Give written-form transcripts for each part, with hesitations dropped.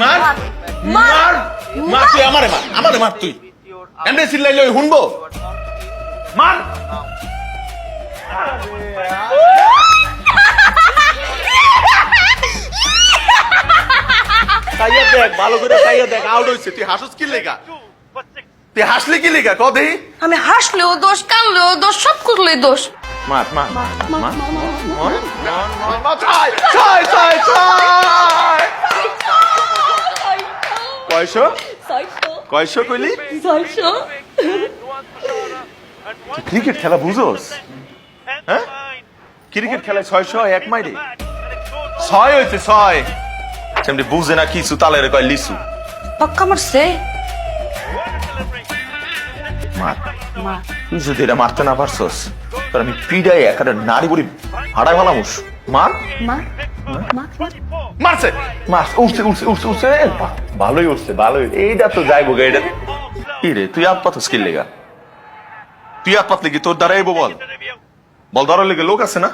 মার মার মার তুই আমারে মার তুই এমনি চিল্লাইলে ওই শুনবো মার তাইয়া দেখ ভালো করে তাইয়া দেখ আউট হইছে তুই হাসুস কি লেগা তুই হাসলি কি লেগা কদি আমি হাসলেও দোষ কানলেও দোষ সব করলেই দোষ মার মার মার ছয় ছয় ছয় ছয় কয়শো কয়শো কইলি ক্রিকেট খেলা বুঝোস হ্যাঁ ক্রিকেট খেলায় 600 এক মাইরে 6 হইছে 6 সেমনি বুঝে না কিছু তালের কয় লিসু পাক্কা মারছে মার তুই যদি এটা মারতে না পারছস তাহলে আমি পিডাই একটা নারী বলি হাড়াই ভালামুস মার মারছে মার উঠছে উঠছে উঠছে উঠছে ভালোই উঠছে ভালোই এইটা তো যাইবো গে এটা কি রে তুই হাত পাতস কি লেগা তুই হাত পাতলে কি তোর দ্বারা এবো বল বল ধরার লেগে লোক আছে না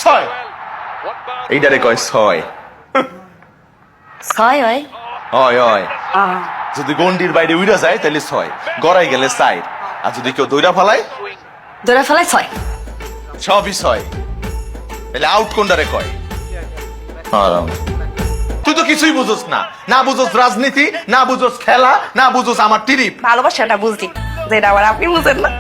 6 এইটারে কয় 6 ছয় হয় হয় হয় যদি গন্ডির বাইরে উইরা যায় তাহলে 6 গড়াই গেলে 4 আর যদি কেউ দইরা ফালায় ধরে ফেলায় ছয় সবই 6 তাহলে আউট কোনটারে কয় তুই তো কিছুই বুঝোস না না বুঝোস রাজনীতি না বুঝোস খেলা না বুঝোস আমার টিরিপ ভালোবাসাটা বুঝছি যেটা আবার আপনি বুঝেন না